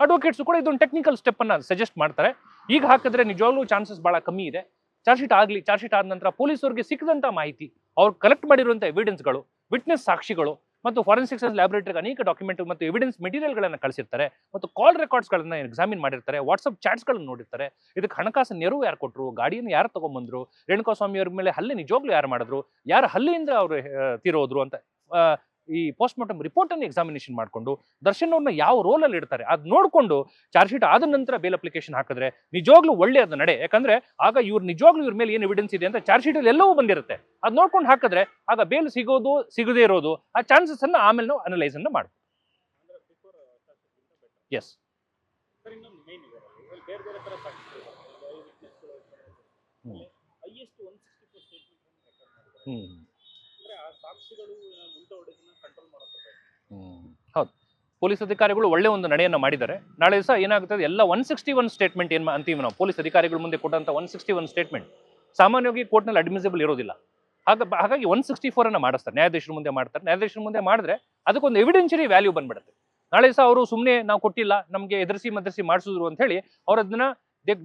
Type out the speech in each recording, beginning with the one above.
Advocates ಕೂಡ ಇದೊಂದು technical step ಅನ್ನ ಸಜೆಸ್ಟ್ ಮಾಡ್ತಾರೆ. ಈಗ ಹಾಕಿದ್ರೆ ನಿಜವಾಗ್ಲೂ ಚಾನ್ಸಸ್ ಬಹಳ ಕಮ್ಮಿ ಇದೆ. ಚಾರ್ಜ್ ಶೀಟ್ ಆಗಲಿ, ಚಾರ್ಜ್ ಶೀಟ್ ಆದ ನಂತರ ಪೊಲೀಸರಿಗೆ ಸಿಕ್ಕದಂತ ಮಾಹಿತಿ, ಅವ್ರು ಕಲೆಕ್ಟ್ ಮಾಡಿರುವಂಥ ಎವಿಡೆನ್ಸ್ಗಳು, ವಿಟ್ನೆಸ್ ಸಾಕ್ಷಿಗಳು ಮತ್ತು ಫಾರೆನ್ಸಿಕ್ ಸೈನ್ಸ್ ಲ್ಯಾಬೊರೇಟರಿಗೆ ಅನೇಕ ಡಾಕ್ಯುಮೆಂಟ್ ಮತ್ತು ಎವಿಡೆನ್ಸ್ ಮೆಟೀರಿಯಲ್ಗಳನ್ನು ಕಳಿಸಿರ್ತಾರೆ ಮತ್ತು ಕಾಲ್ ರೆಕಾರ್ಡ್ಸ್ಗಳನ್ನ ಎಕ್ಸಾಮಿನ್ ಮಾಡಿರ್ತಾರೆ, ವಾಟ್ಸಪ್ ಚಾಟ್ಸ್ಗಳನ್ನು ನೋಡಿರ್ತಾರೆ. ಇದಕ್ಕೆ ಹಣಕಾಸು ನೆರವು ಯಾರು ಕೊಟ್ಟರು, ಗಾಡಿಯನ್ನು ಯಾರು ತಗೊಂಡ್ಬಂದ್ರು, ರೇಣುಕಾಸ್ವಾಮಿ ಅವ್ರ ಮೇಲೆ ಹಲ್ಲೆ ನಿಜವಾಗ್ಲೂ ಯಾರು ಮಾಡಿದ್ರು, ಯಾರ ಹಲ್ಲೆಯಿಂದ ಅವರು ತೀರೋದ್ರು ಅಂತ ಈ ಪೋಸ್ಟ್ ಮಾರ್ಟಮ್ ರಿಪೋರ್ಟ್ ಅನ್ನು ಎಕ್ಸಾಮಿನೇಷನ್ ಮಾಡಿಕೊಂಡು ದರ್ಶನ್ ಅವ್ರನ್ನ ಯಾವ ರೋಲಲ್ಲಿ ಇಡ್ತಾರೆ ಅದು ನೋಡಿಕೊಂಡು ಚಾರ್ಜ್ ಶೀಟ್ ಆದ ನಂತರ ಬೇಲ್ ಅಪ್ಲಿಕೇಶನ್ ಹಾಕಿದ್ರೆ ನಿಜವಾಗ್ಲೂ ಒಳ್ಳೆಯದು ನಡೆ. ಯಾಕಂದ್ರೆ ಆಗ ಇವ್ರು ನಿಜವಾಗ್ಲೂ ಇವ್ರ ಮೇಲೆ ಏನು ಎವಿಡೆನ್ಸ್ ಇದೆ ಅಂತ ಚಾರ್ಜ್ ಶೀಟಲ್ಲಿ ಎಲ್ಲವೂ ಬಂದಿರುತ್ತೆ. ಅದು ನೋಡ್ಕೊಂಡು ಹಾಕಿದ್ರೆ ಆಗ ಬೇಲ್ ಸಿಗೋದು ಸಿಗದೇ ಇರೋದು ಆ ಚಾನ್ಸಸ್ ಅನ್ನು ಆಮೇಲೆ ನಾವು ಅನಲೈಸ್ ಅನ್ನು ಮಾಡ್ಬೋದು. ಎಸ್ ಹೌದು, ಪೊಲೀಸ್ ಅಧಿಕಾರಿಗಳು ಒಳ್ಳೆ ಒಂದು ನಡೆಯನ್ನು ಮಾಡಿದ್ದಾರೆ. ನಾಳೆ ದಿವಸ ಏನಾಗುತ್ತದೆ, ಎಲ್ಲ 161 ಸ್ಟೇಟ್ಮೆಂಟ್ ಏನು ಅಂತೀವಿ ನಾವು, ಪೊಲೀಸ್ ಅಧಿಕಾರಿಗಳ ಮುಂದೆ ಕೊಟ್ಟಂತ 161 ಸ್ಟೇಟ್ಮೆಂಟ್ ಸಾಮಾನ್ಯವಾಗಿ ಕೋರ್ಟ್ನಲ್ಲಿ ಅಡ್ಮಿಸಿಬಲ್ ಇರೋದಿಲ್ಲ. ಹಾಗಾಗಿ 164 ಅನ್ನ ಮಾಡಿಸ್ತಾರೆ, ನ್ಯಾಯಾಧೀಶರ ಮುಂದೆ ಮಾಡ್ತಾರೆ. ನ್ಯಾಯಾಧೀಶರ ಮುಂದೆ ಮಾಡಿದ್ರೆ ಅದಕ್ಕೊಂದು ಎವಿಡೆನ್ಷರಿ ವ್ಯಾಲ್ಯೂ ಬಂದ್ಬಿಡುತ್ತೆ. ನಾಳೆ ದಿವಸ ಅವರು ಸುಮ್ಮನೆ ನಾವು ಕೊಟ್ಟಿಲ್ಲ, ನಮಗೆ ಎದುರಿಸಿ ಮದರಿಸಿ ಮಾಡಿಸಿದ್ರು ಅಂತ ಹೇಳಿ ಅವ್ರು ಅದನ್ನ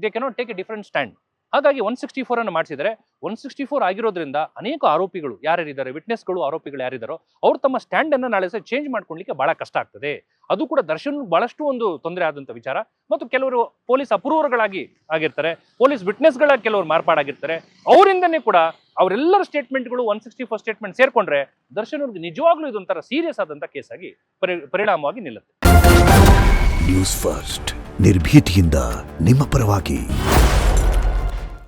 they cannot take A different stand. ಹಾಗಾಗಿ 164 ಅನ್ನು ಮಾಡಿಸಿದರೆ 164 ಆಗಿರೋದ್ರಿಂದ ಅನೇಕ ಆರೋಪಿಗಳು ಯಾರ್ಯಾರಿದ್ದಾರೆ, ವಿಟ್ನೆಸ್ಗಳು ಆರೋಪಿಗಳು ಯಾರಿದ್ದಾರೋ ಅವ್ರು ತಮ್ಮ ಸ್ಟ್ಯಾಂಡ್ ಅನ್ನು ನಾಳೆ ದಿವಸ ಚೇಂಜ್ ಮಾಡ್ಕೊಳ್ಳಿಕ್ಕೆ ಬಹಳ ಕಷ್ಟ ಆಗ್ತದೆ. ಅದು ಕೂಡ ದರ್ಶನ್ ಬಹಳಷ್ಟು ಒಂದು ತೊಂದರೆ ಆದಂತ ವಿಚಾರ. ಮತ್ತು ಕೆಲವರು ಪೊಲೀಸ್ ಅಪ್ರೂವರ್ಗಳಾಗಿ ಆಗಿರ್ತಾರೆ, ಪೊಲೀಸ್ ವಿಟ್ನೆಸ್ಗಳ ಕೆಲವರು ಮಾರ್ಪಾಡಾಗಿರ್ತಾರೆ. ಅವರಿಂದನೇ ಕೂಡ ಅವರೆಲ್ಲರ ಸ್ಟೇಟ್ಮೆಂಟ್ಗಳು 164 ಸ್ಟೇಟ್ಮೆಂಟ್ ಸೇರ್ಕೊಂಡ್ರೆ ದರ್ಶನ್ ಅವ್ರಿಗೆ ನಿಜವಾಗ್ಲೂ ಇದೊಂಥರ ಸೀರಿಯಸ್ ಆದಂತ ಕೇಸ್ ಆಗಿ ಪರಿಣಾಮವಾಗಿ ನಿಲ್ಲುತ್ತೆ. ನ್ಯೂಸ್ ಫಸ್ಟ್, ನಿರ್ಭೀತಿಯಿಂದ ನಿಮ್ಮ ಪರವಾಗಿ.